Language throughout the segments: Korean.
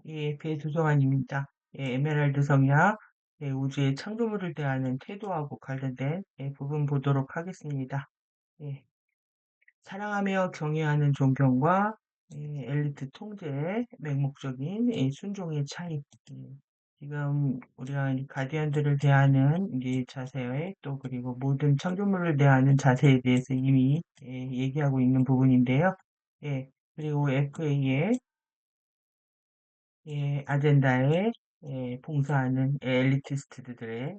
예, 배두성환입니다. 예, 에메랄드 성약, 예, 우주의 창조물을 대하는 태도하고 관련된 부분 보도록 하겠습니다. 예, 사랑하며 경외하는 존경과 엘리트 통제의 맹목적인 순종의 차이. 예, 지금 우리가 이 가디언들을 대하는 이 자세, 또 그리고 모든 창조물을 대하는 자세에 대해서 이미 얘기하고 있는 부분인데요. 예, 그리고 FA의 아젠다에 봉사하는 엘리티스트들의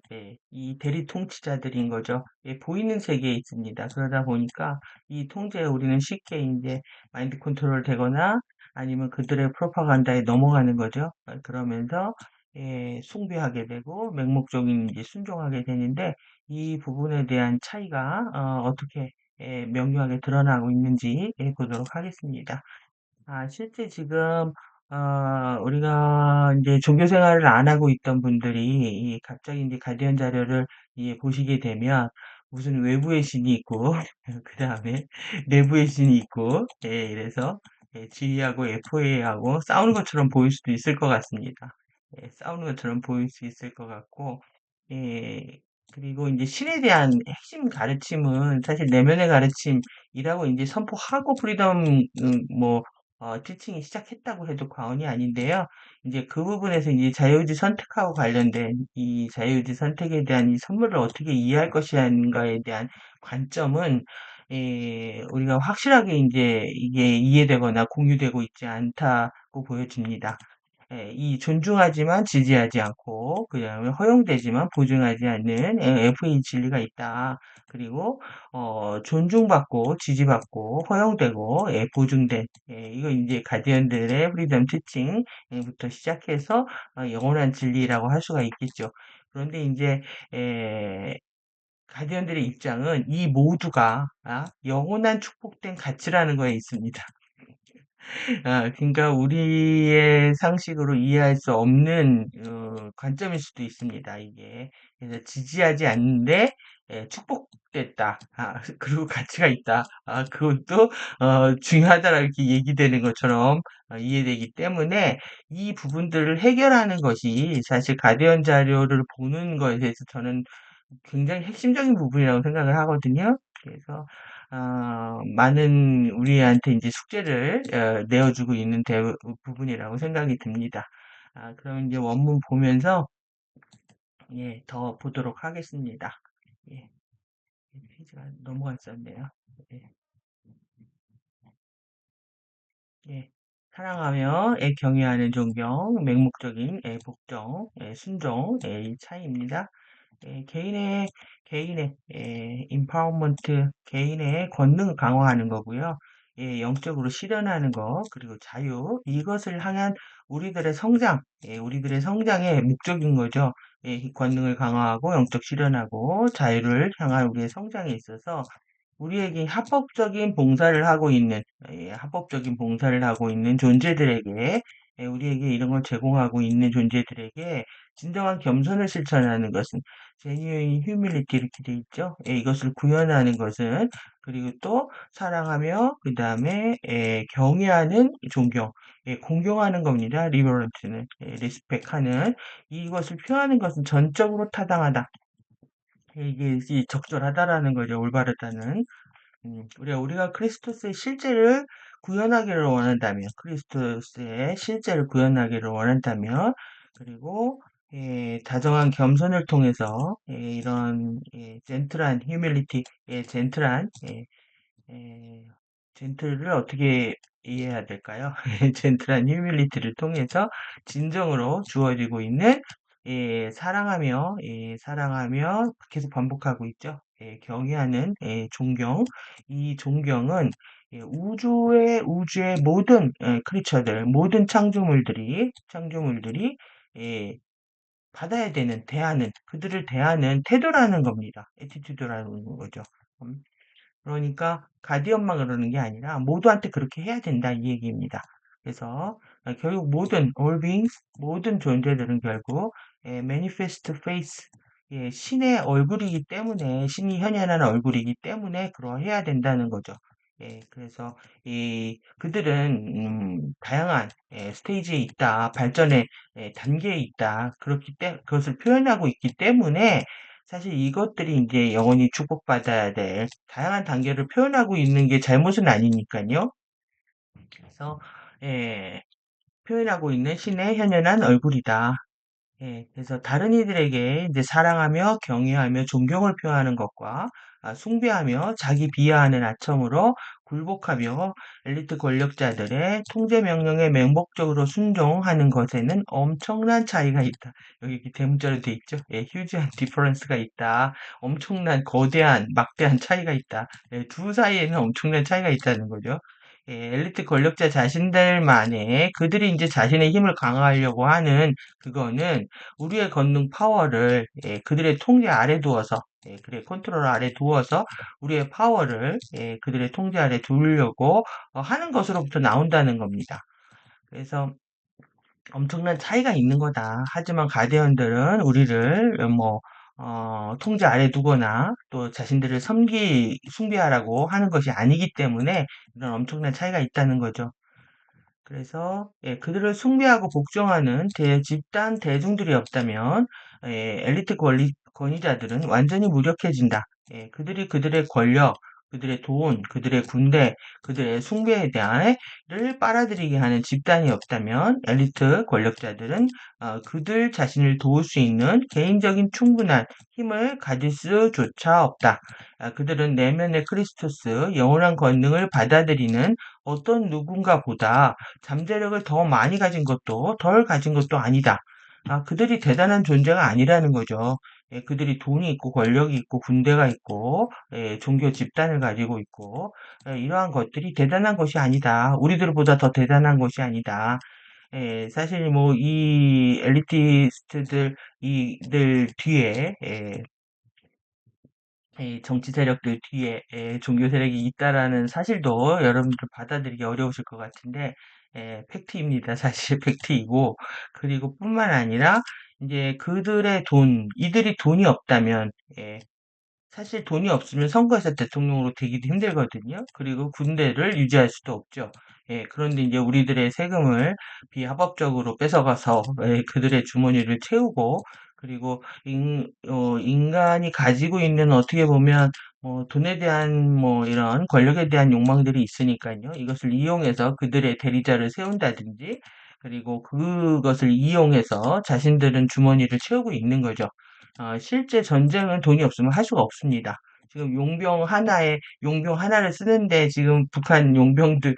이 대리 통치자들인 거죠. 보이는 세계에 있습니다. 그러다 보니까 이 통제에 우리는 쉽게 이제 마인드 컨트롤 되거나 아니면 그들의 프로파간다에 넘어가는 거죠. 그러면서 숭배하게 되고 맹목적인 이제 순종하게 되는데 이 부분에 대한 차이가 어떻게 명료하게 드러나고 있는지 보도록 하겠습니다. 실제 지금, 우리가 이제 종교 생활을 안 하고 있던 분들이 갑자기 이제 가디언 자료를 보시게 되면 무슨 외부의 신이 있고, 그 다음에 내부의 신이 있고, 이래서 G하고 FA하고 싸우는 것처럼 보일 수도 있을 것 같습니다. 싸우는 것처럼 보일 수 있을 것 같고, 예, 그리고 이제 신에 대한 핵심 가르침은 사실 내면의 가르침이라고 이제 선포하고 프리덤, 뭐, 티칭이 시작했다고 해도 과언이 아닌데요. 이제 그 부분에서 이제 자유의지 선택하고 관련된 이 자유의지 선택에 대한 이 선물을 어떻게 이해할 것인가에 대한 관점은 우리가 확실하게 이제 이게 이해되거나 공유되고 있지 않다고 보여집니다. 이 존중하지만 지지하지 않고 그다음에 허용되지만 보증하지 않는 FA 진리가 있다. 그리고 존중받고 지지받고 허용되고 보증된 이거 이제 가디언들의 프리덤 티칭부터 시작해서 영원한 진리라고 할 수가 있겠죠. 그런데 이제 에, 가디언들의 입장은 이 모두가 영원한 축복된 가치라는 거에 있습니다. 그러니까 우리의 상식으로 이해할 수 없는 관점일 수도 있습니다. 이게 그래서 지지하지 않는데 축복됐다. 그리고 가치가 있다. 그것도 중요하다라고 이렇게 얘기되는 것처럼 이해되기 때문에 이 부분들을 해결하는 것이 사실 가디언 자료를 보는 것에 대해서 저는 굉장히 핵심적인 부분이라고 생각을 하거든요. 그래서 많은 우리한테 이제 숙제를 내어주고 있는 부분이라고 생각이 듭니다. 그럼 이제 원문 보면서 더 보도록 하겠습니다. 예, 페이지가 넘어갔었네요. 예, 예. 사랑하며 경외하는 존경, 맹목적인 복종, 순종, 이 차이입니다. 개인의 임파워먼트, 개인의 권능을 강화하는 거고요. 영적으로 실현하는 거, 그리고 자유, 이것을 향한 우리들의 성장, 우리들의 성장의 목적인 거죠. 이 권능을 강화하고 영적 실현하고 자유를 향한 우리의 성장에 있어서 우리에게 합법적인 봉사를 하고 있는 존재들에게, 우리에게 이런 걸 제공하고 있는 존재들에게 진정한 겸손을 실천하는 것은 genuine humility 이렇게 돼 있죠. 이것을 구현하는 것은 그리고 또 사랑하며 그 다음에 경외하는 존경, 공경하는 겁니다. 리버런트는 리스펙하는 이것을 표하는 것은 전적으로 타당하다. 이게 적절하다라는 거죠. 올바르다는. 우리가 그리스토스의 실제를 구현하기를 원한다면, 그리스토스의 실제를 구현하기를 원한다면, 그리고 다정한 겸손을 통해서 이런 젠틀한 휴밀리티, 젠틀한 예, 젠틀을 어떻게 이해해야 될까요? 젠틀한 휴밀리티를 통해서 진정으로 주어지고 있는 사랑하며 계속 반복하고 있죠. 경외하는 존경. 이 존경은 우주의 모든 크리처들, 모든 창조물들이 예, 받아야 되는, 그들을 대하는 태도라는 겁니다. 에티튜드라는 거죠. 음, 그러니까 가디언만 그러는 게 아니라 모두한테 그렇게 해야 된다 이 얘기입니다. 그래서 결국 all beings, 모든 존재들은 결국 manifest face, 신의 얼굴이기 때문에 신이 현현한 얼굴이기 때문에 그러해야 된다는 거죠. 그래서 그들은 다양한 스테이지에 있다, 발전의 단계에 있다. 그것을 표현하고 있기 때문에 사실 이것들이 이제 영원히 축복받아야 될 다양한 단계를 표현하고 있는 게 잘못은 아니니까요. 그래서 예, 표현하고 있는 신의 현연한 얼굴이다. 그래서 다른 이들에게 이제 사랑하며 경외하며 존경을 표하는 것과 숭배하며 자기 비하하는 아첨으로 굴복하며 엘리트 권력자들의 통제 명령에 맹목적으로 순종하는 것에는 엄청난 차이가 있다. 여기 이렇게 대문자로 돼 있죠. 휴지한 디퍼런스가 있다. 엄청난 거대한 막대한 차이가 있다. 두 사이에는 엄청난 차이가 있다는 거죠. 엘리트 권력자 자신들만의 그들이 이제 자신의 힘을 강화하려고 하는 그거는 우리의 걷는 파워를 그들의 통제 아래 두어서 그들의 컨트롤 아래 두어서 우리의 파워를 그들의 통제 아래 두려고 하는 것으로부터 나온다는 겁니다. 그래서 엄청난 차이가 있는 거다. 하지만 가디언들은 우리를 통제 아래 두거나 또 자신들을 숭배하라고 하는 것이 아니기 때문에 이런 엄청난 차이가 있다는 거죠. 그래서 그들을 숭배하고 복종하는 집단 대중들이 없다면 엘리트 권위자들은 완전히 무력해진다. 그들이 그들의 권력, 그들의 돈, 그들의 군대, 그들의 숭배에 대한을 빨아들이게 하는 집단이 없다면 엘리트 권력자들은 그들 자신을 도울 수 있는 개인적인 충분한 힘을 가질 수조차 없다. 그들은 내면의 크리스토스, 영원한 권능을 받아들이는 어떤 누군가보다 잠재력을 더 많이 가진 것도 덜 가진 것도 아니다. 그들이 대단한 존재가 아니라는 거죠. 그들이 돈이 있고 권력이 있고 군대가 있고 종교 집단을 가지고 있고 이러한 것들이 대단한 것이 아니다. 우리들보다 더 대단한 것이 아니다. 사실 뭐 이 엘리티스트들 이들 뒤에 이 정치 세력들 뒤에 종교 세력이 있다라는 사실도 여러분들 받아들이기 어려우실 것 같은데 팩트입니다. 사실 팩트이고 그리고 뿐만 아니라 이제 그들의 이들이 돈이 없다면 사실 돈이 없으면 선거에서 대통령으로 되기도 힘들거든요. 그리고 군대를 유지할 수도 없죠. 그런데 이제 우리들의 세금을 비합법적으로 뺏어가서 그들의 주머니를 채우고 그리고 인간이 가지고 있는 어떻게 보면 돈에 대한 이런 권력에 대한 욕망들이 있으니까요. 이것을 이용해서 그들의 대리자를 세운다든지 그리고 그것을 이용해서 자신들은 주머니를 채우고 있는 거죠. 실제 전쟁은 돈이 없으면 할 수가 없습니다. 지금 용병 하나를 쓰는데 지금 북한 용병들,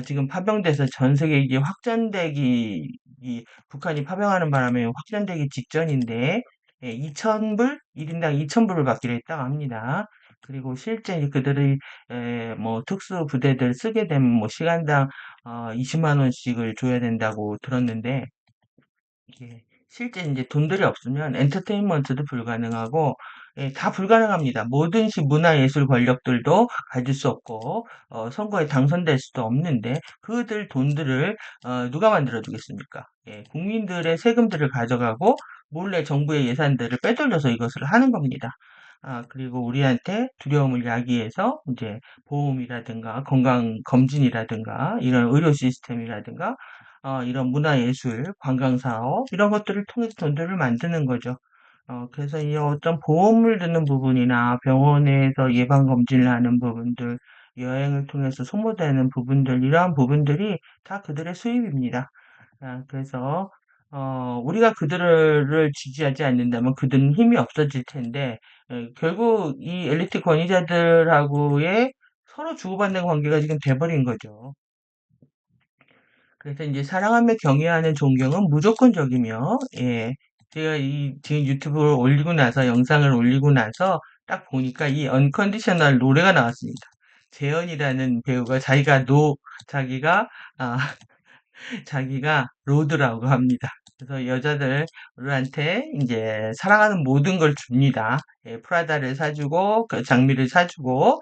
지금 파병돼서 전 세계 이게 북한이 파병하는 바람에 확전되기 직전인데, 2,000불? 1인당 2,000불을 받기로 했다고 합니다. 그리고 실제 이제 그들이, 특수 부대들 쓰게 되면 시간당, 20만 원씩을 줘야 된다고 들었는데, 이게 실제 이제 돈들이 없으면 엔터테인먼트도 불가능하고 다 불가능합니다. 뭐든지 문화예술 권력들도 가질 수 없고 선거에 당선될 수도 없는데 그들 돈들을 누가 만들어 주겠습니까? 국민들의 세금들을 가져가고 몰래 정부의 예산들을 빼돌려서 이것을 하는 겁니다. 그리고 우리한테 두려움을 야기해서 이제 보험이라든가 건강검진이라든가 이런 의료 시스템이라든가 이런 문화예술, 관광사업, 이런 것들을 통해서 돈들을 만드는 거죠. 그래서 이 어떤 보험을 드는 부분이나 병원에서 예방검진을 하는 부분들, 여행을 통해서 소모되는 부분들, 이러한 부분들이 다 그들의 수입입니다. 그래서, 우리가 그들을 지지하지 않는다면 그들은 힘이 없어질 텐데, 결국 이 엘리트 권위자들하고의 서로 주고받는 관계가 지금 돼버린 거죠. 그래서 이제 사랑하며 경외하는 존경은 무조건적이며, 제가 지금 유튜브를 올리고 나서, 영상을 올리고 나서 딱 보니까 이 언컨디셔널 노래가 나왔습니다. 재현이라는 배우가 자기가, 아, 자기가 로드라고 합니다. 그래서 여자들한테 이제 사랑하는 모든 걸 줍니다. 프라다를 사주고, 그 장미를 사주고,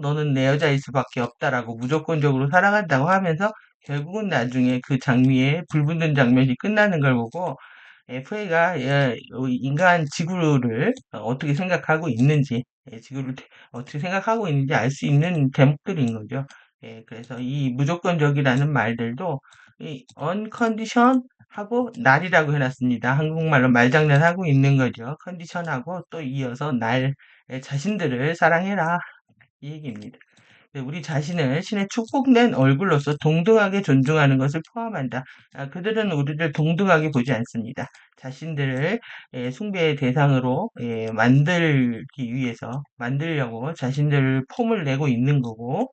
너는 내 여자일 수밖에 없다라고 무조건적으로 사랑한다고 하면서 결국은 나중에 그 장미에 불 붙는 장면이 끝나는 걸 보고 FA가 인간 지구를 어떻게 생각하고 있는지 지구를 어떻게 생각하고 있는지 알 수 있는 대목들인 거죠. 그래서 이 무조건적이라는 말들도 이 uncondition 하고 날이라고 해놨습니다. 한국말로 말장난하고 있는 거죠. 컨디션하고 또 이어서 날, 자신들을 사랑해라. 이 얘기입니다. 우리 자신을 신의 축복된 얼굴로서 동등하게 존중하는 것을 포함한다. 그들은 우리를 동등하게 보지 않습니다. 자신들을 숭배의 대상으로 만들기 위해서 만들려고 자신들을 폼을 내고 있는 거고,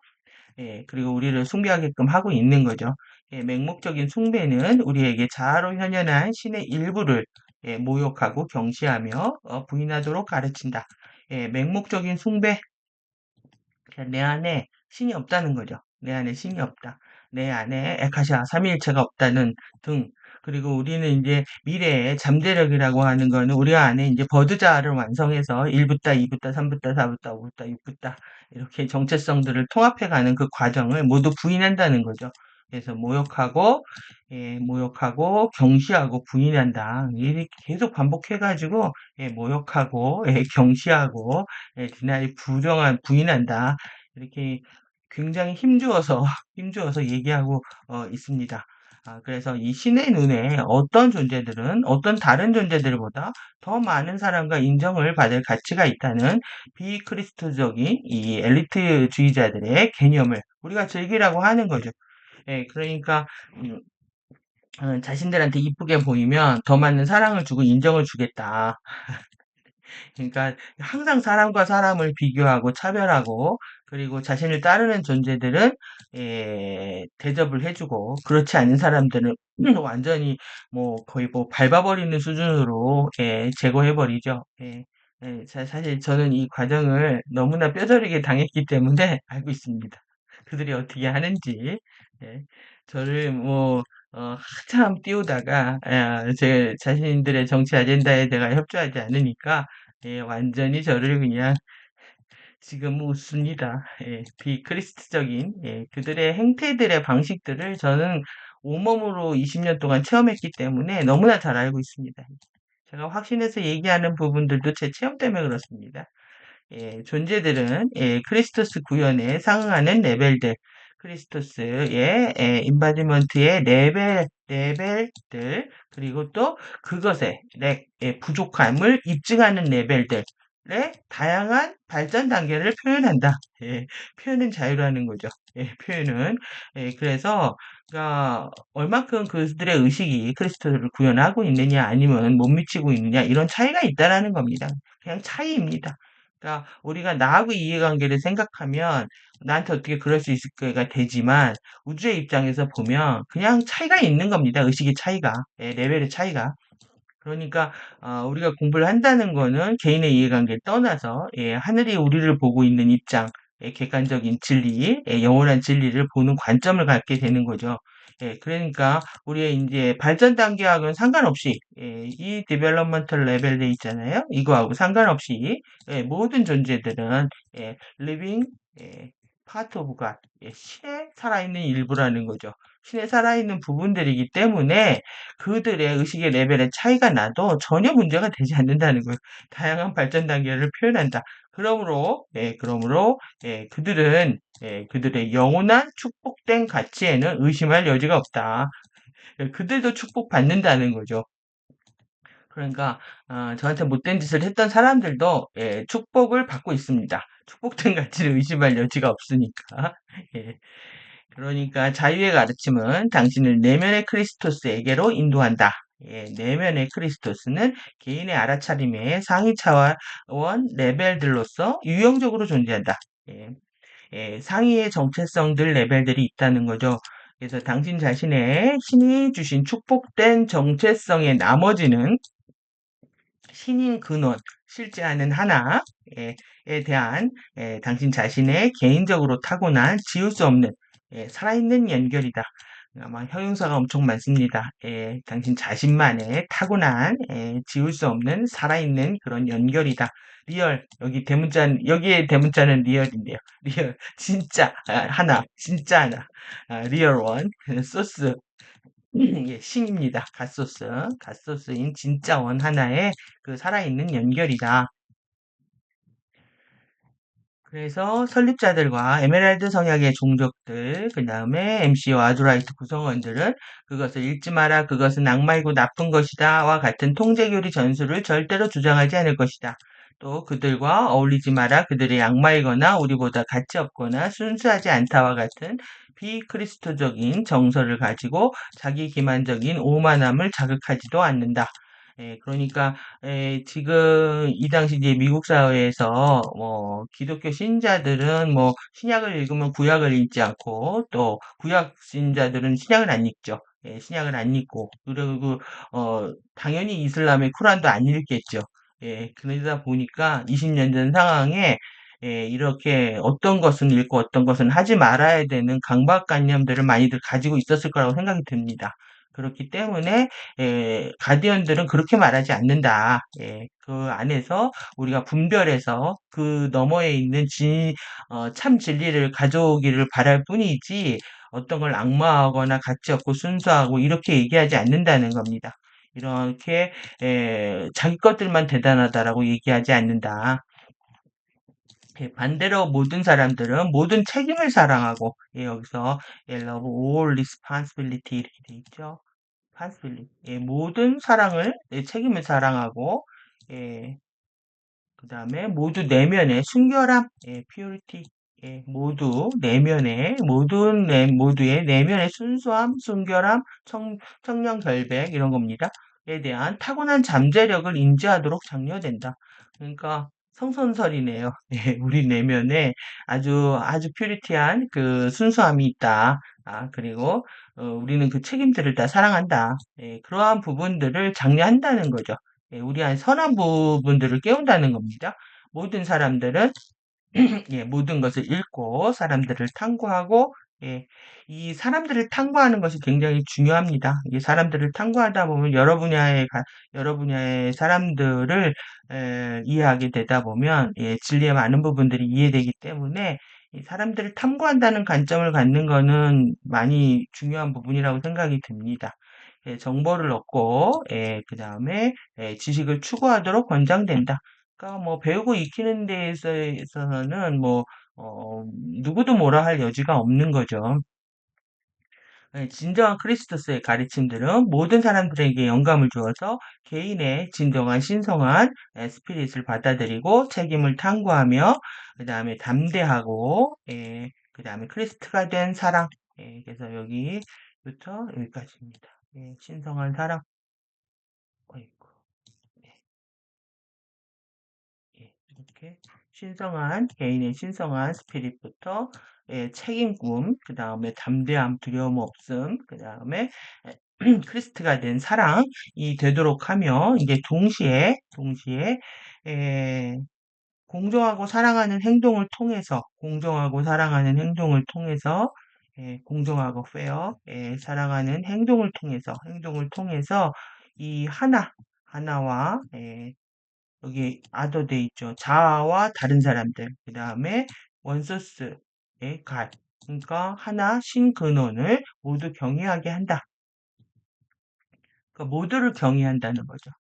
그리고 우리를 숭배하게끔 하고 있는 거죠. 맹목적인 숭배는 우리에게 자아로 현현한 신의 일부를 모욕하고 경시하며 부인하도록 가르친다. 맹목적인 숭배, 그러니까 내 안에 신이 없다는 거죠. 내 안에 신이 없다. 내 안에 에카시아 삼위일체가 없다는 등. 그리고 우리는 이제 미래의 잠재력이라고 하는 거는 우리 안에 이제 버드자를 완성해서 1부터 2부터 3부터 4부터 5부터 6부터 이렇게 정체성들을 통합해가는 그 과정을 모두 부인한다는 거죠. 그래서 모욕하고 경시하고 부인한다. 이렇게 계속 반복해가지고 모욕하고 경시하고 디나이 부정한 부인한다. 이렇게 굉장히 힘주어서 힘주어서 얘기하고 있습니다. 그래서 이 신의 눈에 어떤 존재들은 어떤 다른 존재들보다 더 많은 사람과 인정을 받을 가치가 있다는 비크리스토적인 이 엘리트주의자들의 개념을 우리가 즐기라고 하는 거죠. 그러니까 음, 자신들한테 이쁘게 보이면 더 많은 사랑을 주고 인정을 주겠다. 그러니까 항상 사람과 사람을 비교하고 차별하고 그리고 자신을 따르는 존재들은 대접을 해주고 그렇지 않은 사람들은 완전히 뭐 거의 뭐 밟아버리는 수준으로 제거해버리죠. 사실 저는 이 과정을 너무나 뼈저리게 당했기 때문에 알고 있습니다. 그들이 어떻게 하는지. 예, 저를 뭐 한참 띄우다가 제 자신들의 정치 아젠다에 내가 협조하지 않으니까 완전히 저를 그냥 지금 웃습니다. 비크리스트적인 그들의 행태들의 방식들을 저는 온몸으로 20년 동안 체험했기 때문에 너무나 잘 알고 있습니다. 제가 확신해서 얘기하는 부분들도 제 체험 때문에 그렇습니다. 존재들은 크리스토스 구현에 상응하는 레벨들, 크리스토스의 인바디먼트의 레벨들, 그리고 또 그것의 부족함을 입증하는 레벨들의 다양한 발전 단계를 표현한다. 표현은 자유라는 거죠. 표현은. 그래서, 그러니까 얼마큼 그들의 의식이 크리스토스를 구현하고 있느냐, 아니면 못 미치고 있느냐, 이런 차이가 있다라는 겁니다. 그냥 차이입니다. 그러니까 우리가 나하고 이해관계를 생각하면 나한테 어떻게 그럴 수 있을까가 되지만 우주의 입장에서 보면 그냥 차이가 있는 겁니다. 의식의 차이가, 레벨의 차이가. 그러니까 우리가 공부를 한다는 거는 개인의 이해관계를 떠나서 하늘이 우리를 보고 있는 입장, 객관적인 진리, 영원한 진리를 보는 관점을 갖게 되는 거죠. 그러니까 우리의 이제 발전 단계하고는 상관없이 이 디벨롭먼털 레벨에 있잖아요. 이거하고 상관없이 모든 존재들은 living part of God, 신의 살아있는 일부라는 거죠. 신의 살아있는 부분들이기 때문에 그들의 의식의 레벨의 차이가 나도 전혀 문제가 되지 않는다는 거예요. 다양한 발전 단계를 표현한다. 그러므로 그들은 그들의 영원한 축복된 가치에는 의심할 여지가 없다. 그들도 축복받는다는 거죠. 그러니까 저한테 못된 짓을 했던 사람들도 축복을 받고 있습니다. 축복된 가치를 의심할 여지가 없으니까. 예. 그러니까 자유의 가르침은 당신을 내면의 크리스토스에게로 인도한다. 내면의 크리스토스는 개인의 알아차림의 상위 차원 레벨들로서 유형적으로 존재한다. 예, 상위의 정체성들 레벨들이 있다는 거죠. 그래서 당신 자신의 신이 주신 축복된 정체성의 나머지는 신인 근원, 실제하는 하나에 대한 당신 자신의 개인적으로 타고난 지울 수 없는 살아있는 연결이다. 아마 형용사가 엄청 많습니다. 당신 자신만의 타고난 지울 수 없는 살아있는 그런 연결이다. 리얼 여기에 대문자는 리얼인데요. 리얼 진짜 하나 진짜 하나 리얼 원 소스 예, 신입니다. 갓소스인 진짜 원 하나의 그 살아있는 연결이다. 그래서 설립자들과 에메랄드 성약의 종족들, 그 다음에 MC와 아주라이트 구성원들은 그것을 읽지 마라, 그것은 악마이고 나쁜 것이다와 같은 통제교리 전술을 절대로 주장하지 않을 것이다. 또 그들과 어울리지 마라, 그들이 악마이거나 우리보다 가치 없거나 순수하지 않다와 같은 비크리스토적인 정서를 가지고 자기 기만적인 오만함을 자극하지도 않는다. 그러니까 지금 이 당시 이제 미국 사회에서 뭐 기독교 신자들은 뭐 신약을 읽으면 구약을 읽지 않고 또 구약 신자들은 신약을 안 읽죠. 신약을 안 읽고 그리고 당연히 이슬람의 쿠란도 안 읽겠죠. 그러다 보니까 20년 전 상황에 이렇게 어떤 것은 읽고 어떤 것은 하지 말아야 되는 강박관념들을 많이들 가지고 있었을 거라고 생각이 듭니다. 그렇기 때문에 가디언들은 그렇게 말하지 않는다. 그 안에서 우리가 분별해서 그 너머에 있는 참 진리를 가져오기를 바랄 뿐이지 어떤 걸 악마하거나 가치 없고 순수하고 이렇게 얘기하지 않는다는 겁니다. 이렇게 자기 것들만 대단하다라고 얘기하지 않는다. 반대로 모든 사람들은 모든 책임을 사랑하고 여기서 love all responsibility 이렇게 돼 있죠. responsibility. 모든 사랑을 책임을 사랑하고 그 다음에 모두 내면의 순결함, purity, 모두 내면의 모두의 내면의 순수함, 순결함, 청렴결백 이런 겁니다. 에 대한 타고난 잠재력을 인지하도록 장려된다. 그러니까 성선설이네요. 우리 내면에 아주 퓨리티한 그 순수함이 있다. 그리고 우리는 그 책임들을 다 사랑한다. 그러한 부분들을 장려한다는 거죠. 우리 안 선한 부분들을 깨운다는 겁니다. 모든 사람들은 모든 것을 읽고 사람들을 탐구하고 이 사람들을 탐구하는 것이 굉장히 중요합니다. 이 사람들을 탐구하다 보면 여러 분야의 사람들을 이해하게 되다 보면 진리의 많은 부분들이 이해되기 때문에 이 사람들을 탐구한다는 관점을 갖는 것은 많이 중요한 부분이라고 생각이 듭니다. 정보를 얻고 그 다음에 지식을 추구하도록 권장된다. 그러니까 뭐 배우고 익히는 데 있어서는 뭐 누구도 뭐라 할 여지가 없는 거죠. 진정한 크리스토스의 가르침들은 모든 사람들에게 영감을 주어서 개인의 진정한 신성한 스피릿을 받아들이고 책임을 탐구하며 그 다음에 담대하고 그 다음에 크리스트가 된 사랑. 그래서 여기부터 여기까지입니다. 신성한 사랑. 어이구. 이렇게 개인의 신성한 스피릿부터 책임꿈, 그 다음에 담대함, 두려움 없음, 그 다음에 크리스트가 된 사랑이 되도록 하며 이게 동시에 에, 공정하고 사랑하는 행동을 통해서 공정하고 페어, 사랑하는 행동을 통해서 이 하나와 여기 아더 돼 있죠. 자아와 다른 사람들. 그 다음에 원소스의 갓. 그러니까 하나 신근원을 모두 경외하게 한다. 그러니까 모두를 경외한다는 거죠.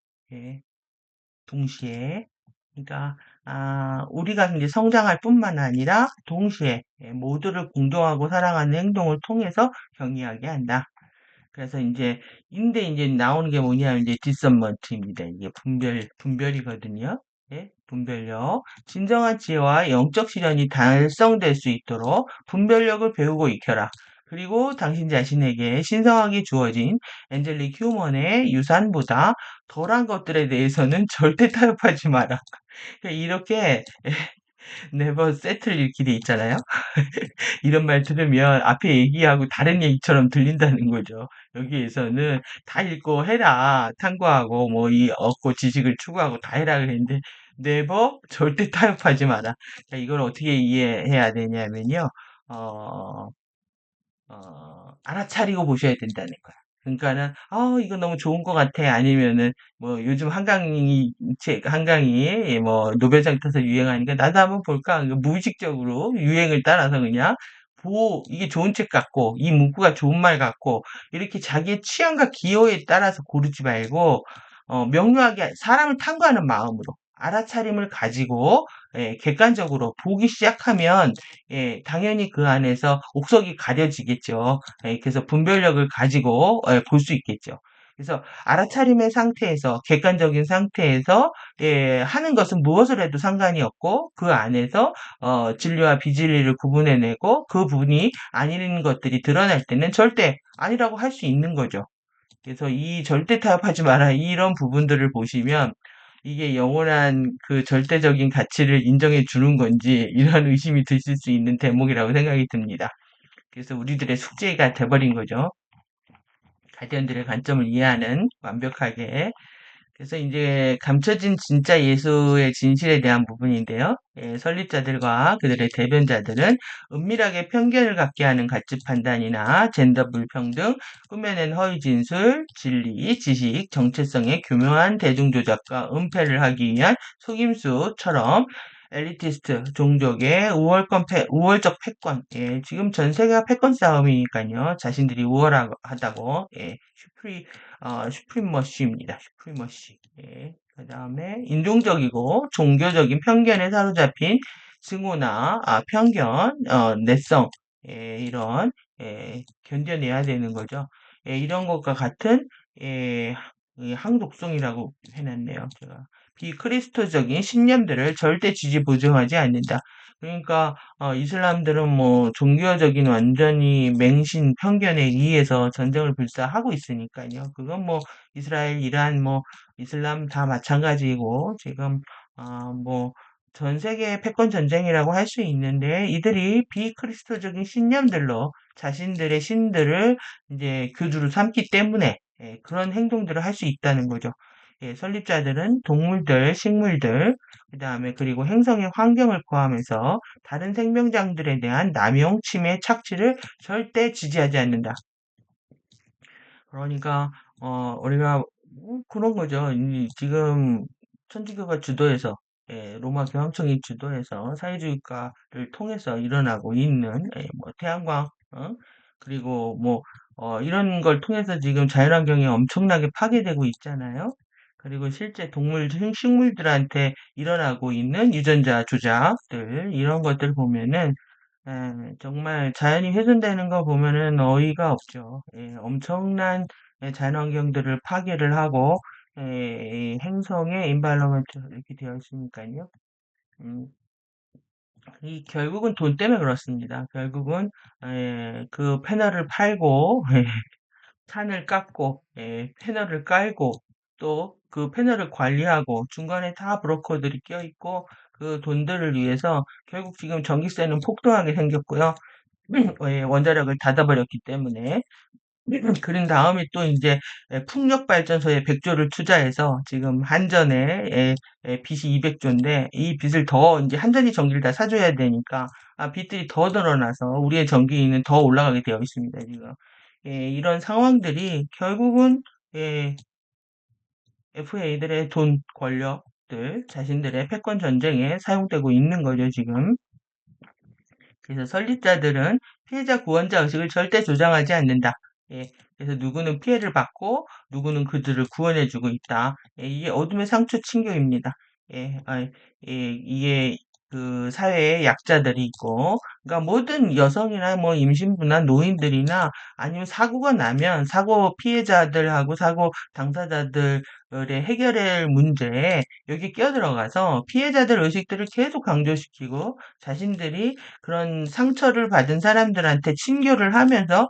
동시에. 그러니까 우리가 이제 성장할 뿐만 아니라 동시에 모두를 공정하고 사랑하는 행동을 통해서 경외하게 한다. 그래서 이제 나오는 게 뭐냐면 이제 디서먼트입니다. 이게 분별이거든요. 분별력. 진정한 지혜와 영적 실현이 달성될 수 있도록 분별력을 배우고 익혀라. 그리고 당신 자신에게 신성하게 주어진 엔젤릭 휴먼의 유산보다 덜한 것들에 대해서는 절대 타협하지 마라. 이렇게 네버 세틀 이렇게 돼 있잖아요. 이런 말 들으면 앞에 얘기하고 다른 얘기처럼 들린다는 거죠. 여기에서는 다 읽고 해라. 탐구하고 뭐 이 얻고 지식을 추구하고 다 해라 그랬는데 네버 절대 타협하지 마라. 자, 이걸 어떻게 이해해야 되냐면요. 어, 알아차리고 보셔야 된다는 거야. 그러니까는, 이거 너무 좋은 것 같아. 아니면은, 뭐, 요즘 한강이, 뭐, 노벨상 타서 유행하니까, 나도 한번 볼까? 무의식적으로 유행을 따라서 그냥, 이게 좋은 책 같고, 이 문구가 좋은 말 같고, 이렇게 자기의 취향과 기호에 따라서 고르지 말고, 명료하게 사람을 탐구하는 마음으로, 알아차림을 가지고, 객관적으로 보기 시작하면 당연히 그 안에서 옥석이 가려지겠죠. 그래서 분별력을 가지고 볼 수 있겠죠. 그래서 알아차림의 상태에서 객관적인 상태에서 하는 것은 무엇을 해도 상관이 없고 그 안에서 진리와 비진리를 구분해내고 그 부분이 아닌 것들이 드러날 때는 절대 아니라고 할 수 있는 거죠. 그래서 이 절대 타협하지 마라 이런 부분들을 보시면 이게 영원한 그 절대적인 가치를 인정해 주는 건지 이런 의심이 드실 수 있는 대목이라고 생각이 듭니다. 그래서 우리들의 숙제가 돼버린 거죠. 가디언들의 관점을 이해하는 완벽하게. 그래서 이제 감춰진 진짜 예수의 진실에 대한 부분인데요. 설립자들과 그들의 대변자들은 은밀하게 편견을 갖게 하는 가치 판단이나 젠더 불평등, 꾸며낸 허위 진술, 진리, 지식, 정체성의 교묘한 대중조작과 은폐를 하기 위한 속임수처럼 엘리티스트 종족의 우월적 패권, 지금 전 세계가 패권 싸움이니까요. 자신들이 우월하다고, 슈프리머시입니다. 슈프리머시. 그 다음에 인종적이고 종교적인 편견에 사로잡힌 증오나 편견, 내성, 이런 견뎌내야 되는 거죠. 이런 것과 같은 이 항독성이라고 해놨네요. 제가 비크리스토적인 신념들을 절대 지지부정하지 않는다. 그러니까 이슬람들은 뭐 종교적인 완전히 맹신 편견에 의해서 전쟁을 불사하고 있으니까요. 그건 뭐 이스라엘, 이란, 뭐 이슬람 다 마찬가지고 지금 뭐 전 세계 패권 전쟁이라고 할 수 있는데 이들이 비크리스토적인 신념들로 자신들의 신들을 이제 교주로 삼기 때문에 그런 행동들을 할 수 있다는 거죠. 설립자들은 동물들, 식물들, 그 다음에 그리고 행성의 환경을 포함해서 다른 생명장들에 대한 남용, 침해, 착취를 절대 지지하지 않는다. 그러니까 우리가 그런 거죠. 지금 천주교가 주도해서 로마 교황청이 주도해서 사회주의가를 통해서 일어나고 있는 뭐 태양광 그리고 뭐 이런 걸 통해서 지금 자연환경이 엄청나게 파괴되고 있잖아요. 그리고 실제 동물, 식물들한테 일어나고 있는 유전자 조작들 이런 것들 보면은 정말 자연이 훼손되는 거 보면은 어이가 없죠. 엄청난 자연환경들을 파괴를 하고 이 행성의 인바이러먼트 이렇게 되어 있으니까요. 음, 이 결국은 돈 때문에 그렇습니다. 결국은 그 패널을 팔고 산을 깎고 패널을 깔고 또 그 패널을 관리하고 중간에 다 브로커들이 껴있고 그 돈들을 위해서 결국 지금 전기세는 폭등하게 생겼고요. 원자력을 닫아버렸기 때문에 그런 다음에 또 이제 풍력 발전소에 100조를 투자해서 지금 한전에 빚이 200조인데 이 빚을 더 이제 한전이 전기를 다 사줘야 되니까 빚들이 더 늘어나서 우리의 전기는 더 올라가게 되어 있습니다. 지금 이런 상황들이 결국은 FA들의 돈, 권력들, 자신들의 패권 전쟁에 사용되고 있는 거죠, 지금. 그래서 설립자들은 피해자 구원자 의식을 절대 조장하지 않는다. 그래서 누구는 피해를 받고 누구는 그들을 구원해주고 있다. 이게 어둠의 상처 징조입니다. 이게 그 사회에 약자들이 있고, 그러니까 모든 여성이나 뭐 임신부나 노인들이나 아니면 사고가 나면 사고 피해자들하고 사고 당사자들의 해결할 문제에 여기 끼어들어가서 피해자들 의식들을 계속 강조시키고 자신들이 그런 상처를 받은 사람들한테 친교를 하면서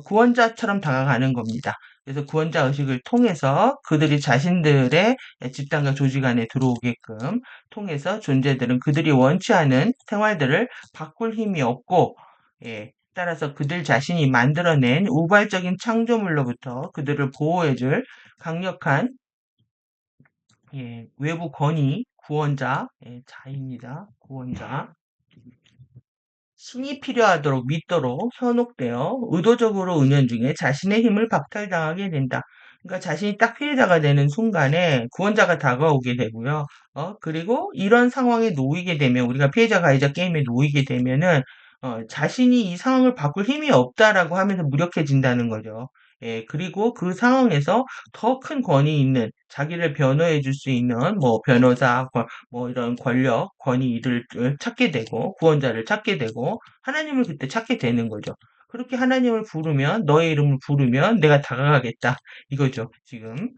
구원자처럼 다가가는 겁니다. 그래서 구원자 의식을 통해서 그들이 자신들의 집단과 조직 안에 들어오게끔 통해서 존재들은 그들이 원치 않은 생활들을 바꿀 힘이 없고 따라서 그들 자신이 만들어낸 우발적인 창조물로부터 그들을 보호해줄 강력한 외부 권위, 구원자, 자입니다. 구원자. 신이 필요하도록 믿도록 현혹되어 의도적으로 은연중에 자신의 힘을 박탈당하게 된다. 그러니까 자신이 딱 피해자가 되는 순간에 구원자가 다가오게 되고요. 그리고 이런 상황에 놓이게 되면 우리가 피해자 가해자 게임에 놓이게 되면은 자신이 이 상황을 바꿀 힘이 없다라고 하면서 무력해진다는 거죠. 그리고 그 상황에서 더 큰 권위 있는 자기를 변호해 줄 수 있는 뭐 변호사, 뭐 이런 권력, 권위를 찾게 되고 구원자를 찾게 되고 하나님을 그때 찾게 되는 거죠. 그렇게 하나님을 부르면 너의 이름을 부르면 내가 다가가겠다 이거죠. 지금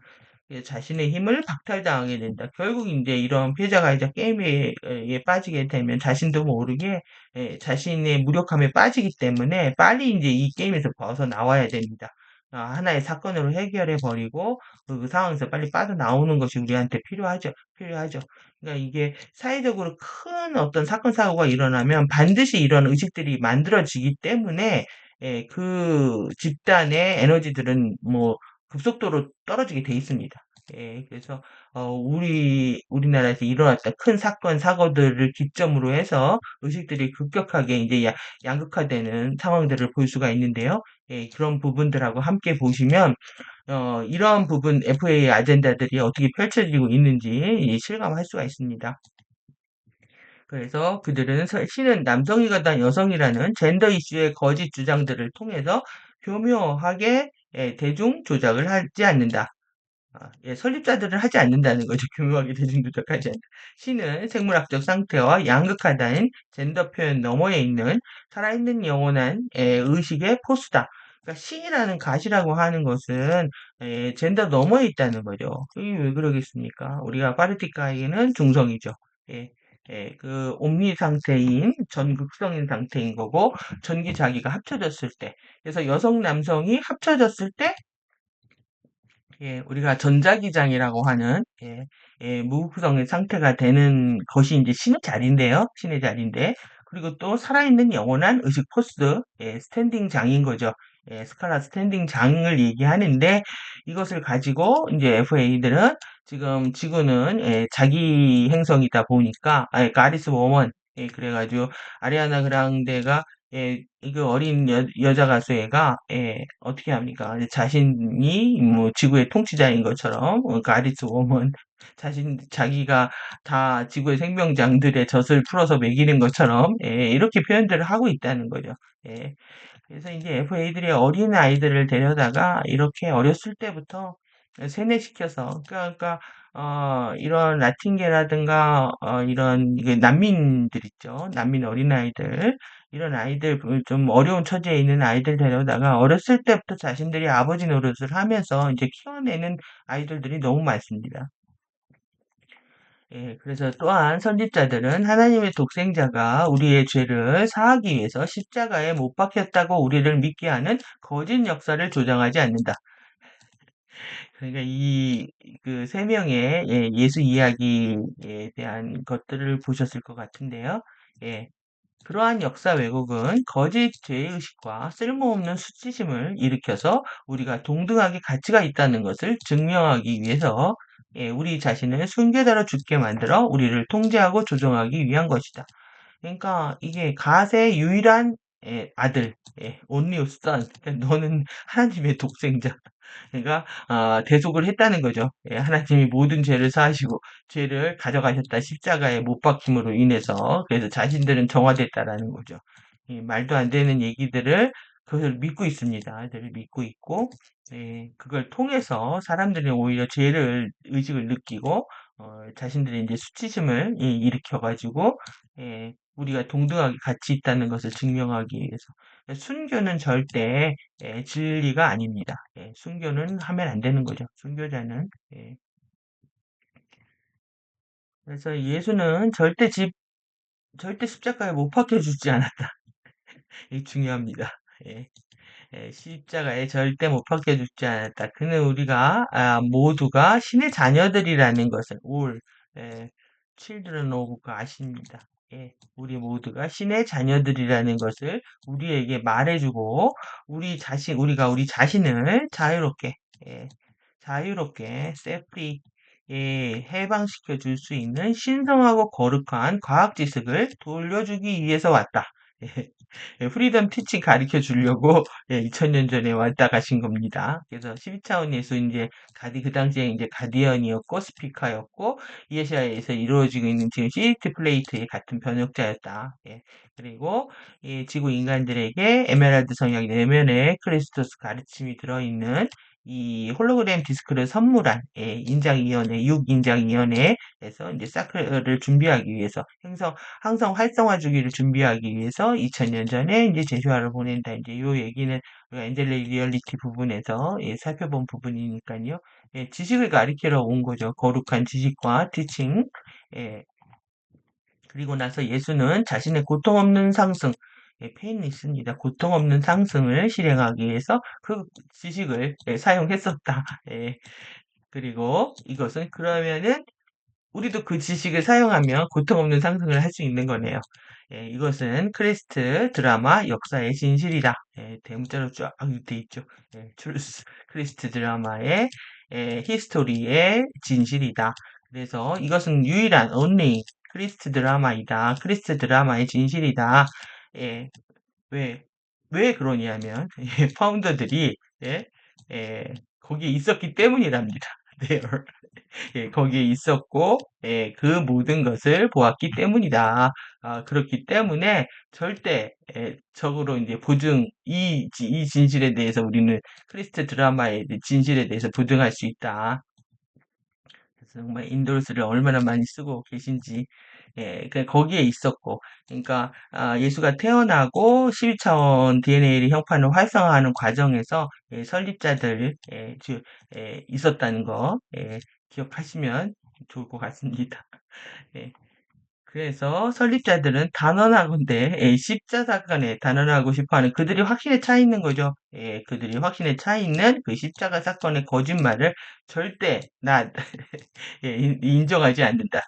자신의 힘을 박탈당하게 된다. 결국 이제 이런 피해자가이자 게임에 빠지게 되면 자신도 모르게 자신의 무력함에 빠지기 때문에 빨리 이제 이 게임에서 벗어나와야 됩니다. 하나의 사건으로 해결해 버리고 그 상황에서 빨리 빠져나오는 것이 우리한테 필요하죠. 필요하죠. 그러니까 이게 사회적으로 큰 어떤 사건 사고가 일어나면 반드시 이런 의식들이 만들어지기 때문에 그 집단의 에너지들은 뭐 급속도로 떨어지게 돼 있습니다. 그래서 우리나라에서 일어났던 큰 사건 사고들을 기점으로 해서 의식들이 급격하게 이제 양극화되는 상황들을 볼 수가 있는데요. 그런 부분들하고 함께 보시면 이런 부분 FA 아젠다들이 어떻게 펼쳐지고 있는지 실감할 수가 있습니다. 그래서 그들은 신은 남성이거나 여성이라는 젠더 이슈의 거짓 주장들을 통해서 교묘하게 대중 조작을 하지 않는다. 설립자들은 하지 않는다는 거죠. 교묘하게 대중조작하지 않는다. 신은 생물학적 상태와 양극화된 젠더 표현 너머에 있는 살아있는 영원한 의식의 포수다. 그러니까 신이라는 가시라고 하는 것은 젠더 너머에 있다는 거죠. 이게 왜 그러겠습니까? 우리가 파르티카에는 중성이죠. 예, 그 옴니 상태인 전극성인 상태인 거고 전기자기가 합쳐졌을 때, 그래서 여성 남성이 합쳐졌을 때 우리가 전자기장이라고 하는 무구성의 상태가 되는 것이 이제 신의 자리인데요. 신의 자리인데 그리고 또 살아있는 영원한 의식 포스, 스탠딩 장인 거죠. 스칼라 스탠딩 장을 얘기하는데 이것을 가지고 이제 FA들은 지금 지구는 자기 행성이다 보니까 가리스 워먼 그래가지고 아리아나 그랑데가 이거 어린 여자 가수애가 어떻게 합니까? 자신이 뭐 지구의 통치자인 것처럼 가리스 워먼 자기가 다 지구의 생명장들의 젖을 풀어서 먹이는 것처럼 이렇게 표현들을 하고 있다는 거죠. 예. 그래서 이제 FA들이 어린 아이들을 데려다가 이렇게 어렸을 때부터 세뇌시켜서 그러니까 이런 라틴계라든가 이런 이게 난민들 있죠. 난민 어린아이들 이런 아이들 좀 어려운 처지에 있는 아이들 데려다가 어렸을 때부터 자신들이 아버지 노릇을 하면서 이제 키워내는 아이들이 너무 많습니다. 그래서 또한 선지자들은 하나님의 독생자가 우리의 죄를 사하기 위해서 십자가에 못 박혔다고 우리를 믿게 하는 거짓 역사를 조장하지 않는다. 그러니까 그 세 명의 예수 이야기에 대한 것들을 보셨을 것 같은데요. 예, 그러한 역사 왜곡은 거짓 죄의식과 쓸모없는 수치심을 일으켜서 우리가 동등하게 가치가 있다는 것을 증명하기 위해서 우리 자신을 순교자로 죽게 만들어 우리를 통제하고 조종하기 위한 것이다. 그러니까 이게 갓의 유일한 아들, only son, 그러니까 너는 하나님의 독생자. 그러니까 대속을 했다는 거죠. 하나님이 모든 죄를 사하시고 죄를 가져가셨다 십자가에 못 박힘으로 인해서 그래서 자신들은 정화됐다라는 거죠. 이 말도 안 되는 얘기들을 그것을 믿고 있습니다. 늘 믿고 있고 그걸 통해서 사람들이 오히려 죄를 의식을 느끼고 자신들의 이제 수치심을 일으켜가지고 우리가 동등하게 같이 있다는 것을 증명하기 위해서 순교는 절대 진리가 아닙니다. 순교는 하면 안 되는 거죠. 순교자는. 그래서 예수는 절대 십자가에 못 박혀 죽지 않았다. 이게 중요합니다. 예. 십자가에 절대 못 박혀 죽지 않았다. 그는 우리가 모두가 신의 자녀들이라는 것을 all children of god입니다. 우리 모두가 신의 자녀들이라는 것을 우리에게 말해주고 우리가 우리 자신을 자유롭게 세프리 해방시켜 줄 수 있는 신성하고 거룩한 과학 지식을 돌려주기 위해서 왔다. 프리덤 티칭 가르쳐 주려고 2000년 전에 왔다 가신 겁니다. 그래서 12차원에서 이제 그 당시에 이제 가디언이었고 스피커였고 이에시아에서 이루어지고 있는 지금 시리트 플레이트의 같은 번역자였다. 그리고 지구 인간들에게 에메랄드 성약 내면에 크리스토스 가르침이 들어있는 이 홀로그램 디스크를 선물한 인장위원회, 6인장위원회에서 이제 사크를 준비하기 위해서 항성 활성화 주기를 준비하기 위해서 2000년 전에 이제 제시화를 보낸다. 이제 요 얘기는 엔젤레 리얼리티 부분에서 살펴본 부분이니까요. 지식을 가리키러 온 거죠. 거룩한 지식과 티칭. 예, 그리고 나서 예수는 자신의 고통 없는 상승, 페인이 있습니다. 고통 없는 상승을 실행하기 위해서 그 지식을 사용했었다. 그리고 이것은 그러면은 우리도 그 지식을 사용하면 고통 없는 상승을 할 수 있는 거네요. 이것은 크리스트 드라마 역사의 진실이다. 대문자로 쫙 돼 있죠. 크리스트 드라마의 히스토리의 진실이다. 그래서 이것은 유일한 only 크리스트 드라마이다. 크리스트 드라마의 진실이다. 예, 왜, 왜 그러냐면 파운더들이 거기에 있었기 때문이랍니다. There. 거기에 있었고, 그 모든 것을 보았기 때문이다. 그렇기 때문에 절대 적으로 이제 이 진실에 대해서 우리는 크리스트 드라마의 진실에 대해서 보증할 수 있다. 그래서 정말 인도르스를 얼마나 많이 쓰고 계신지, 거기에 있었고, 그러니까 예수가 태어나고 12차원 DNA의 형판을 활성화하는 과정에서 설립자들 있었다는 거 기억하시면 좋을 것 같습니다. 예, 그래서 설립자들은 단언하건대 십자 사건에 단언하고 싶어하는 그들이 확신에 차 있는 거죠. 그들이 확신에 차 있는 그 십자가 사건의 거짓말을 절대 인정하지 않는다.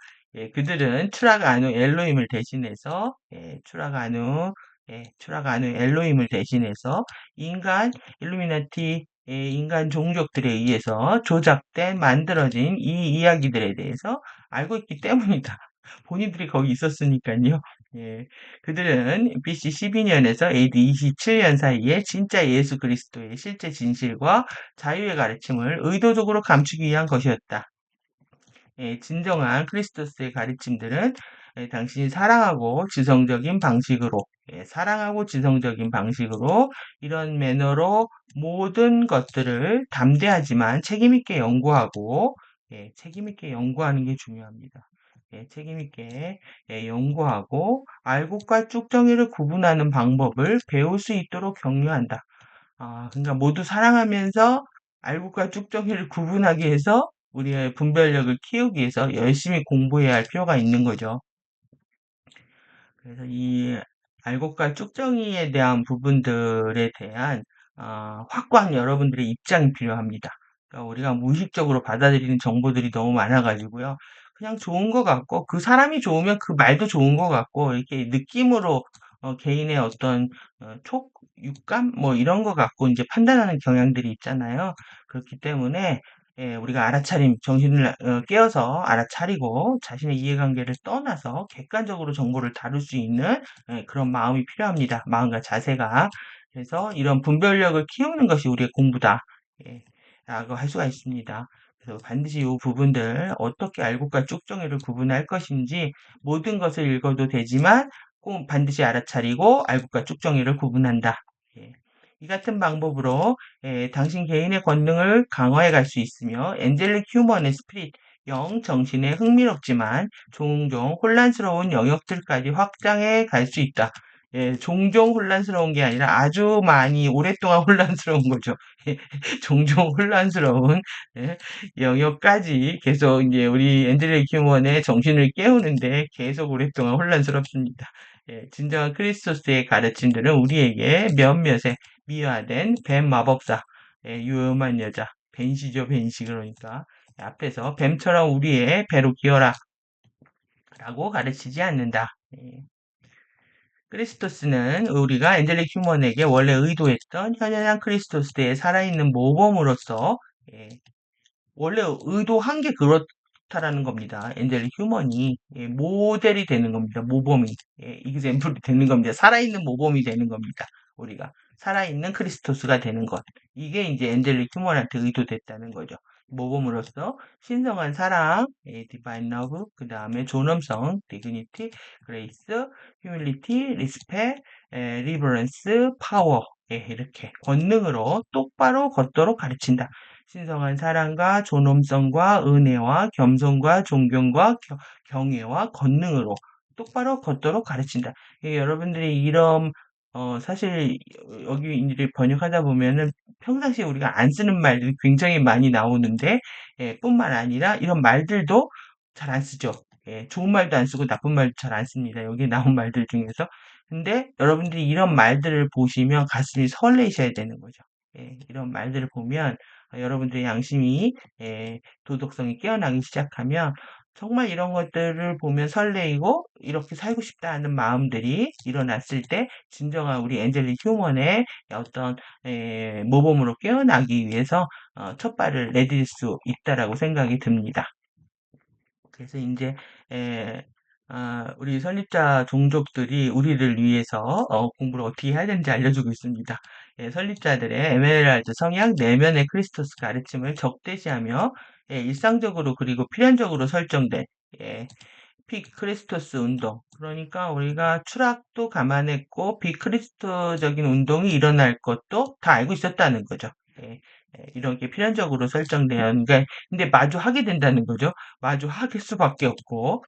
그들은 추라가누 엘로힘을 대신해서 추라가누 엘로힘을 대신해서 인간 일루미나티 인간 종족들에 의해서 조작된 만들어진 이 이야기들에 대해서 알고 있기 때문이다. 본인들이 거기 있었으니까요. 그들은 BC 12년에서 AD 27년 사이에 진짜 예수 그리스도의 실제 진실과 자유의 가르침을 의도적으로 감추기 위한 것이었다. 진정한 크리스토스의 가르침들은 당신이 사랑하고 지성적인 방식으로 이런 매너로 모든 것들을 담대하지만 책임있게 연구하고 책임있게 연구하는 게 중요합니다. 책임있게 연구하고 알곡과 쭉정이를 구분하는 방법을 배울 수 있도록 격려한다. 그러니까 모두 사랑하면서 알곡과 쭉정이를 구분하기 위해서 우리의 분별력을 키우기 위해서 열심히 공부해야 할 필요가 있는 거죠. 그래서 이 알곡과 쭉정이에 대한 부분들에 대한 확고한 여러분들의 입장이 필요합니다. 그러니까 우리가 무의식적으로 받아들이는 정보들이 너무 많아가지고요. 그냥 좋은 것 같고 그 사람이 좋으면 그 말도 좋은 것 같고 이렇게 느낌으로 개인의 어떤 촉육감 뭐 이런 거 갖고 이제 판단하는 경향들이 있잖아요. 그렇기 때문에 우리가 정신을 깨어서 알아차리고 자신의 이해관계를 떠나서 객관적으로 정보를 다룰 수 있는 그런 마음이 필요합니다. 마음과 자세가. 그래서 이런 분별력을 키우는 것이 우리의 공부다. 예, 라고 할 수가 있습니다. 그래서 반드시 이 부분들 어떻게 알곡과 쭉정이를 구분할 것인지 모든 것을 읽어도 되지만 꼭 반드시 알아차리고 알곡과 쭉정이를 구분한다. 예. 이 같은 방법으로 당신 개인의 권능을 강화해 갈 수 있으며 엔젤릭 휴먼의 스피릿, 영 정신에 흥미롭지만 종종 혼란스러운 영역들까지 확장해 갈 수 있다. 종종 혼란스러운 게 아니라 아주 많이 오랫동안 혼란스러운 거죠. 종종 혼란스러운 영역까지 계속 이제 우리 엔젤릭 휴먼의 정신을 깨우는데 계속 오랫동안 혼란스럽습니다. 진정한 크리스토스의 가르침들은 우리에게 몇몇의 미화된 뱀 마법사, 유엄한 여자, 벤시죠, 벤시. 그러니까 앞에서 뱀처럼 우리의 배로 기어라 라고 가르치지 않는다. 크리스토스는 우리가 엔젤릭 휴먼에게 원래 의도했던 현현한 크리스토스의 살아있는 모범으로서 원래 의도한 게 그렇다라는 겁니다. 엔젤릭 휴먼이 모델이 되는 겁니다. 모범이 이그젬플이 되는 겁니다. 살아있는 모범이 되는 겁니다. 우리가 살아있는 크리스토스가 되는 것. 이게 이제 엔젤릭 휴먼한테 의도됐다는 거죠. 모범으로서 신성한 사랑, 디바인 러브, 그 다음에 존엄성, 디그니티, 그레이스, 휴밀리티, 리스펙, 리버런스, 파워 이렇게 권능으로 똑바로 걷도록 가르친다. 신성한 사랑과 존엄성과 은혜와 겸손과 존경과 경외와 권능으로 똑바로 걷도록 가르친다. 여러분들이 이런 사실 여기 이제 번역하다 보면은 평상시에 우리가 안 쓰는 말들이 굉장히 많이 나오는데 뿐만 아니라 이런 말들도 잘 안 쓰죠. 좋은 말도 안 쓰고 나쁜 말도 잘 안 씁니다. 여기 나온 말들 중에서. 근데 여러분들이 이런 말들을 보시면 가슴이 설레셔야 되는 거죠. 이런 말들을 보면 여러분들의 양심이 도덕성이 깨어나기 시작하면 정말 이런 것들을 보면 설레이고 이렇게 살고 싶다 하는 마음들이 일어났을 때 진정한 우리 엔젤릭 휴먼의 어떤 모범으로 깨어나기 위해서 첫 발을 내딜 수 있다라고 생각이 듭니다. 그래서 이제 우리 설립자 종족들이 우리를 위해서 공부를 어떻게 해야 되는지 알려주고 있습니다. 설립자들의 에메랄드 성향 내면의 크리스토스 가르침을 적대시하며 일상적으로 그리고 필연적으로 설정된 비크리스토스 운동. 그러니까 우리가 추락도 감안했고 비크리스토적인 운동이 일어날 것도 다 알고 있었다는 거죠. 이런 게 필연적으로 설정돼요. 그러니까 근데 마주하게 된다는 거죠. 마주할 수밖에 없고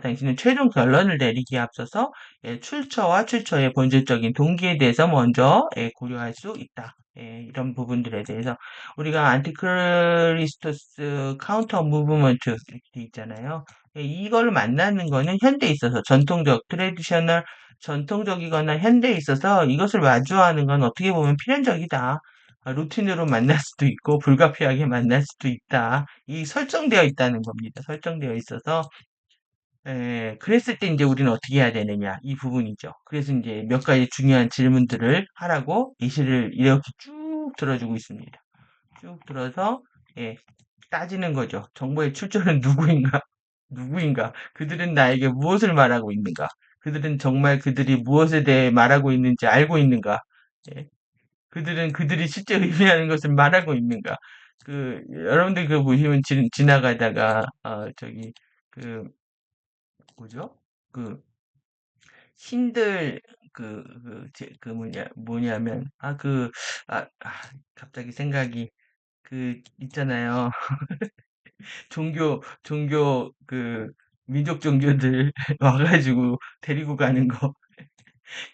당신은 최종 결론을 내리기에 앞서서 출처와 출처의 본질적인 동기에 대해서 먼저 고려할 수 있다. 이런 부분들에 대해서 우리가 안티크리스토스 카운터 무브먼트 이렇게 돼 있잖아요. 이걸 만나는 거는 현대에 있어서 전통적, 트레디셔널, 전통적이거나 현대에 있어서 이것을 마주하는 건 어떻게 보면 필연적이다. 루틴으로 만날 수도 있고 불가피하게 만날 수도 있다. 이 설정되어 있다는 겁니다. 설정되어 있어서 그랬을 때 이제 우리는 어떻게 해야 되느냐 이 부분이죠. 그래서 이제 몇 가지 중요한 질문들을 하라고 예시를 이렇게 쭉 들어주고 있습니다. 쭉 들어서 예, 따지는 거죠. 정보의 출처는 누구인가? 누구인가? 그들은 나에게 무엇을 말하고 있는가? 그들은 정말 그들이 무엇에 대해 말하고 있는지 알고 있는가? 예. 그들은 그들이 실제 의미하는 것을 말하고 있는가? 여러분들 보시면 지나가다가, 그, 뭐죠? 그, 신들, 뭐냐면, 갑자기 생각이, 있잖아요. 민족 종교들 와가지고 데리고 가는 거.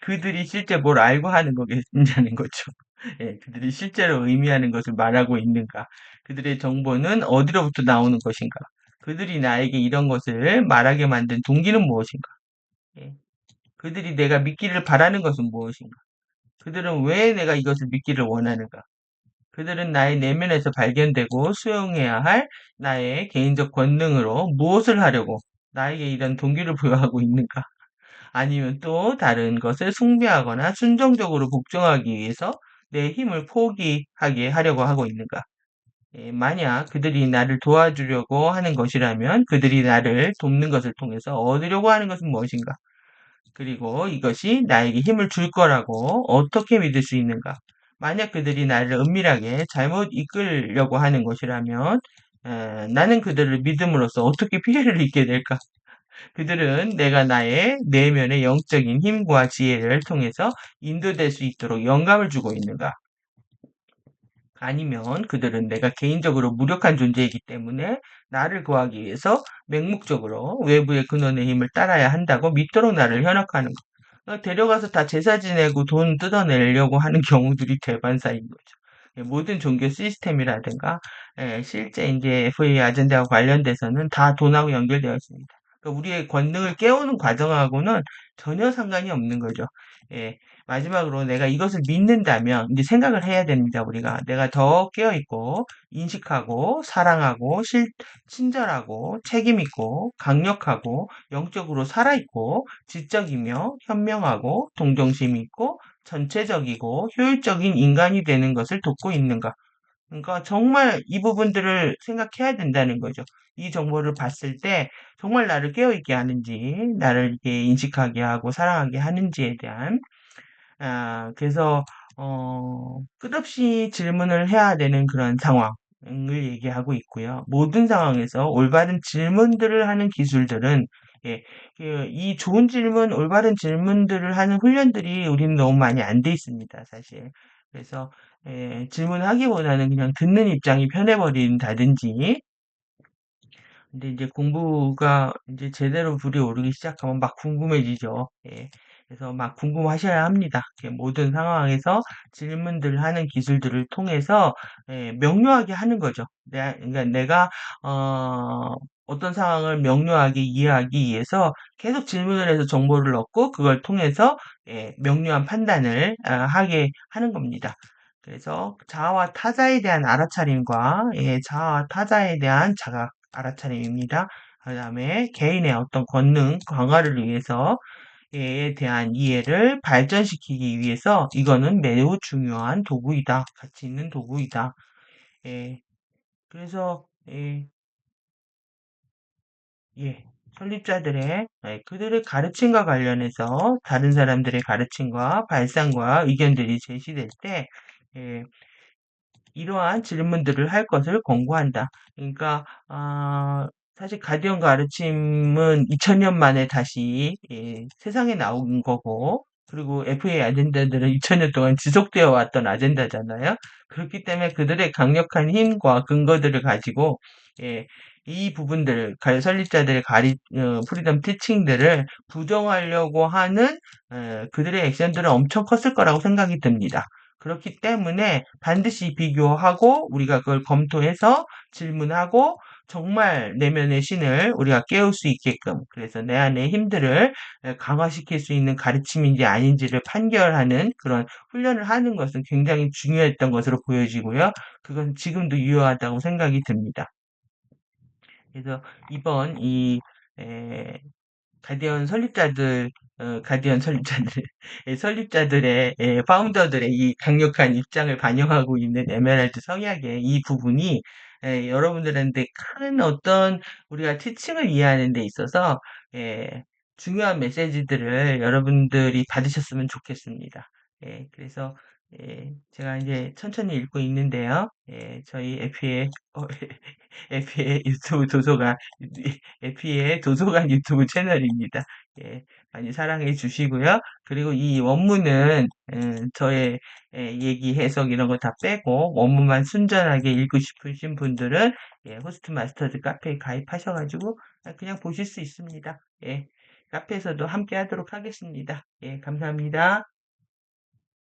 그들이 실제 뭘 알고 하는 거겠냐는 거죠. 그들이 실제로 의미하는 것을 말하고 있는가? 그들의 정보는 어디로부터 나오는 것인가? 그들이 나에게 이런 것을 말하게 만든 동기는 무엇인가? 예, 그들이 내가 믿기를 바라는 것은 무엇인가? 그들은 왜 내가 이것을 믿기를 원하는가? 그들은 나의 내면에서 발견되고 수용해야 할 나의 개인적 권능으로 무엇을 하려고 나에게 이런 동기를 부여하고 있는가? 아니면 또 다른 것을 숭배하거나 순종적으로 복종하기 위해서 내 힘을 포기하게 하려고 하고 있는가? 만약 그들이 나를 도와주려고 하는 것이라면 그들이 나를 돕는 것을 통해서 얻으려고 하는 것은 무엇인가? 그리고 이것이 나에게 힘을 줄 거라고 어떻게 믿을 수 있는가? 만약 그들이 나를 은밀하게 잘못 이끌려고 하는 것이라면 나는 그들을 믿음으로써 어떻게 피해를 입게 될까? 그들은 내가 나의 내면의 영적인 힘과 지혜를 통해서 인도될 수 있도록 영감을 주고 있는가? 아니면 그들은 내가 개인적으로 무력한 존재이기 때문에 나를 구하기 위해서 맹목적으로 외부의 근원의 힘을 따라야 한다고 믿도록 나를 현혹하는 것. 데려가서 다 제사 지내고 돈 뜯어내려고 하는 경우들이 대반사인 거죠. 모든 종교 시스템이라든가 실제 이제 FA 아젠다와 관련돼서는 다 돈하고 연결되어 있습니다. 그러니까 우리의 권능을 깨우는 과정하고는 전혀 상관이 없는 거죠. 예, 마지막으로 내가 이것을 믿는다면 이제 생각을 해야 됩니다. 우리가 내가 더 깨어있고 인식하고 사랑하고 친절하고 책임있고 강력하고 영적으로 살아있고 지적이며 현명하고 동정심이 있고 전체적이고 효율적인 인간이 되는 것을 돕고 있는가? 그러니까 정말 이 부분들을 생각해야 된다는 거죠. 이 정보를 봤을 때 정말 나를 깨어있게 하는지, 나를 이렇게 인식하게 하고 사랑하게 하는지에 대한 그래서 끝없이 질문을 해야 되는 그런 상황을 얘기하고 있고요. 모든 상황에서 올바른 질문들을 하는 기술들은 예, 이 좋은 질문, 올바른 질문들을 하는 훈련들이 우리는 너무 많이 안 돼 있습니다, 사실. 그래서 질문하기보다는 그냥 듣는 입장이 편해버린다든지 근데 이제 공부가 이제 제대로 불이 오르기 시작하면 막 궁금해지죠. 예. 그래서 막 궁금하셔야 합니다. 모든 상황에서 질문들 하는 기술들을 통해서 명료하게 하는 거죠. 그러니까 내가 어떤 상황을 명료하게 이해하기 위해서 계속 질문을 해서 정보를 얻고 그걸 통해서 명료한 판단을 하게 하는 겁니다. 그래서 자아와 타자에 대한 알아차림과 자아와 타자에 대한 자각 알아차림입니다. 그 다음에 개인의 어떤 권능 강화를 위해서 에 대한 이해를 발전시키기 위해서 이거는 매우 중요한 도구이다. 가치 있는 도구이다. 예, 그래서 예, 설립자들의 그들의 가르침과 관련해서 다른 사람들의 가르침과 발상과 의견들이 제시될 때 예, 이러한 질문들을 할 것을 권고한다. 그러니까 사실 가디언 가르침은 2000년 만에 다시 세상에 나온 거고 그리고 FA 아젠다들은 2000년 동안 지속되어 왔던 아젠다잖아요. 그렇기 때문에 그들의 강력한 힘과 근거들을 가지고 예, 이 부분들, 설립자들의 프리덤 티칭들을 부정하려고 하는 그들의 액션들은 엄청 컸을 거라고 생각이 듭니다. 그렇기 때문에 반드시 비교하고 우리가 그걸 검토해서 질문하고 정말 내면의 신을 우리가 깨울 수 있게끔 그래서 내 안의 힘들을 강화시킬 수 있는 가르침인지 아닌지를 판결하는 그런 훈련을 하는 것은 굉장히 중요했던 것으로 보여지고요. 그건 지금도 유효하다고 생각이 듭니다. 그래서 이번 이 에, 가디언 설립자들, 가디언 설립자들, 설립자들의, 파운더들의 이 강력한 입장을 반영하고 있는 에메랄드 성약의 이 부분이 여러분들한테 큰 어떤 우리가 티칭을 이해하는 데 있어서 중요한 메시지들을 여러분들이 받으셨으면 좋겠습니다. 그래서 제가 이제 천천히 읽고 있는데요. 저희 에피의 에피의 유튜브 도서관 에피의 도서관 유튜브 채널입니다. 예, 많이 사랑해 주시고요. 그리고 이 원문은 저의 얘기 해석 이런 거 다 빼고 원문만 순전하게 읽고 싶으신 분들은 호스트 마스터즈 카페에 가입하셔가지고 그냥 보실 수 있습니다. 카페에서도 함께 하도록 하겠습니다. 감사합니다.